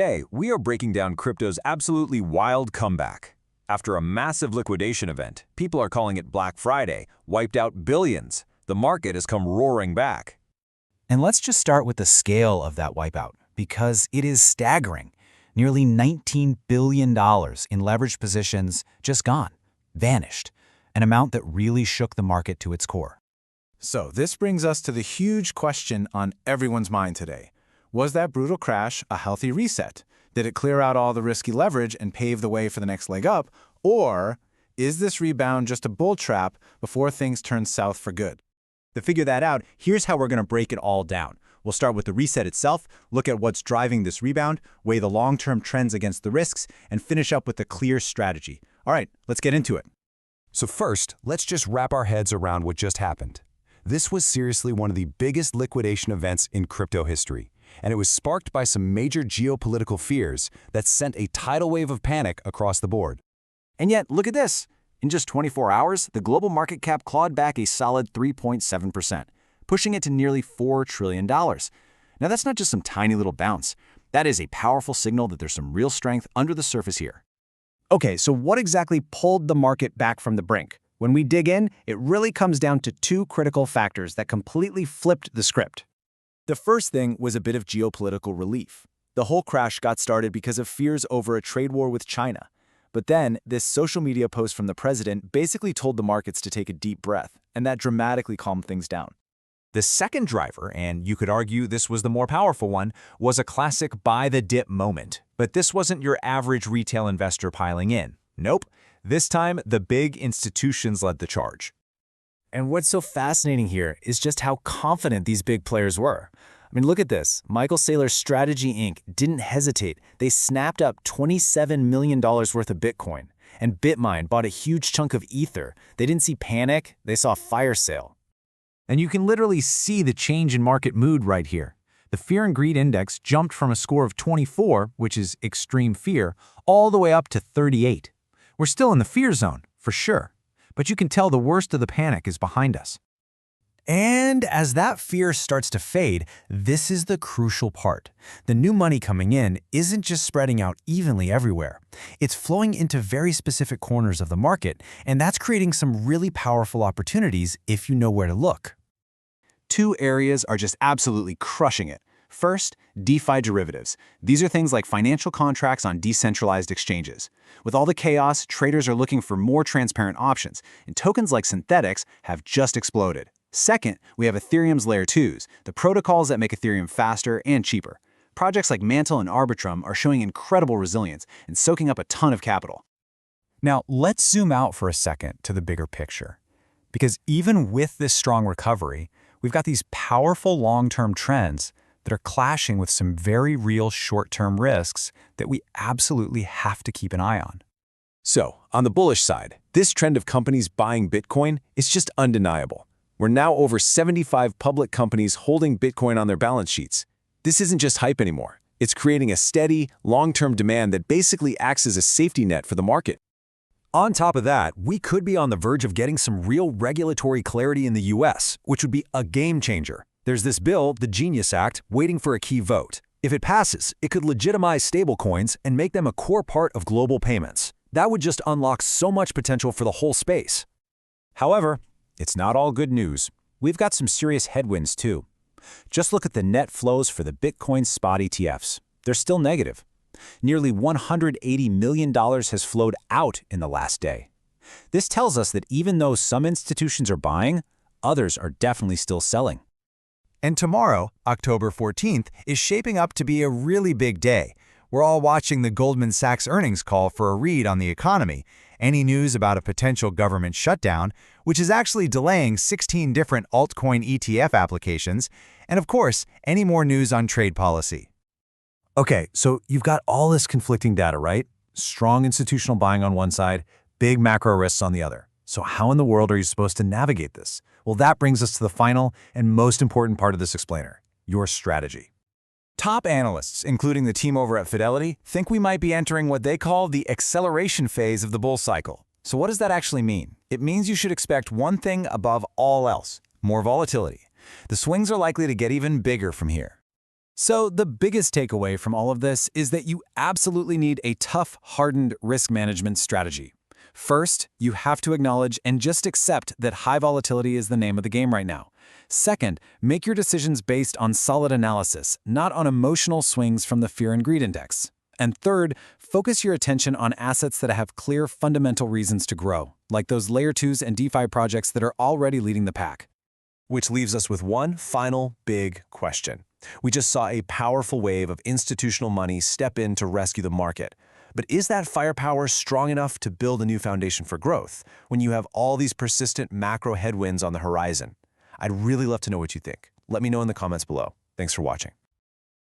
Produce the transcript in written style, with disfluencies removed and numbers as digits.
Today, we are breaking down crypto's absolutely wild comeback. After a massive liquidation event, people are calling it Black Friday, wiped out billions. The market has come roaring back. And let's just start with the scale of that wipeout, because it is staggering. Nearly $19 billion in leveraged positions just gone, vanished, an amount that really shook the market to its core. So this brings us to the huge question on everyone's mind today. Was that brutal crash a healthy reset? Did it clear out all the risky leverage and pave the way for the next leg up? Or is this rebound just a bull trap before things turn south for good? To figure that out, here's how we're going to break it all down. We'll start with the reset itself, look at what's driving this rebound, weigh the long-term trends against the risks, and finish up with a clear strategy. All right, let's get into it. So first, let's just wrap our heads around what just happened. This was seriously one of the biggest liquidation events in crypto history, and it was sparked by some major geopolitical fears that sent a tidal wave of panic across the board. And yet, look at this. In just 24 hours, the global market cap clawed back a solid 3.7%, pushing it to nearly $4 trillion. Now, that's not just some tiny little bounce. That is a powerful signal that there's some real strength under the surface here. Okay, so what exactly pulled the market back from the brink? When we dig in, it really comes down to two critical factors that completely flipped the script. The first thing was a bit of geopolitical relief. The whole crash got started because of fears over a trade war with China. But then, this social media post from the president basically told the markets to take a deep breath, and that dramatically calmed things down. The second driver, and you could argue this was the more powerful one, was a classic buy-the-dip moment. But this wasn't your average retail investor piling in. Nope. This time, the big institutions led the charge. And what's so fascinating here is just how confident these big players were. I mean, look at this. Michael Saylor's Strategy Inc. didn't hesitate. They snapped up $27 million worth of Bitcoin. And BitMine bought a huge chunk of Ether. They didn't see panic, they saw fire sale. And you can literally see the change in market mood right here. The Fear and Greed Index jumped from a score of 24, which is extreme fear, all the way up to 38. We're still in the fear zone, for sure. But you can tell the worst of the panic is behind us. And as that fear starts to fade, this is the crucial part. The new money coming in isn't just spreading out evenly everywhere. It's flowing into very specific corners of the market, and that's creating some really powerful opportunities if you know where to look. Two areas are just absolutely crushing it. First, DeFi derivatives. These are things like financial contracts on decentralized exchanges. With all the chaos, traders are looking for more transparent options, and tokens like synthetics have just exploded. Second, we have Ethereum's Layer 2s, the protocols that make Ethereum faster and cheaper. Projects like Mantle and Arbitrum are showing incredible resilience and soaking up a ton of capital. Now, let's zoom out for a second to the bigger picture. Because even with this strong recovery, we've got these powerful long-term trends that are clashing with some very real short-term risks that we absolutely have to keep an eye on. So, on the bullish side, this trend of companies buying Bitcoin is just undeniable. We're now over 75 public companies holding Bitcoin on their balance sheets. This isn't just hype anymore. It's creating a steady, long-term demand that basically acts as a safety net for the market. On top of that, we could be on the verge of getting some real regulatory clarity in the US, which would be a game changer. There's this bill, the GENIUS Act, waiting for a key vote. If it passes, it could legitimize stablecoins and make them a core part of global payments. That would just unlock so much potential for the whole space. However, it's not all good news. We've got some serious headwinds too. Just look at the net flows for the Bitcoin spot ETFs. They're still negative. Nearly $180 million has flowed out in the last day. This tells us that even though some institutions are buying, others are definitely still selling. And tomorrow, October 14th, is shaping up to be a really big day. We're all watching the Goldman Sachs earnings call for a read on the economy, any news about a potential government shutdown, which is actually delaying 16 different altcoin ETF applications, and of course, any more news on trade policy. Okay, so you've got all this conflicting data, right? Strong institutional buying on one side, big macro risks on the other. So how in the world are you supposed to navigate this? Well, that brings us to the final and most important part of this explainer, your strategy. Top analysts, including the team over at Fidelity, think we might be entering what they call the acceleration phase of the bull cycle. So what does that actually mean? It means you should expect one thing above all else, more volatility. The swings are likely to get even bigger from here. So the biggest takeaway from all of this is that you absolutely need a tough, hardened risk management strategy. First, you have to acknowledge and just accept that high volatility is the name of the game right now. Second, make your decisions based on solid analysis, not on emotional swings from the fear and greed index. And third, focus your attention on assets that have clear fundamental reasons to grow, like those Layer 2s and DeFi projects that are already leading the pack. Which leaves us with one final big question. We just saw a powerful wave of institutional money step in to rescue the market. But is that firepower strong enough to build a new foundation for growth when you have all these persistent macro headwinds on the horizon? I'd really love to know what you think. Let me know in the comments below. Thanks for watching.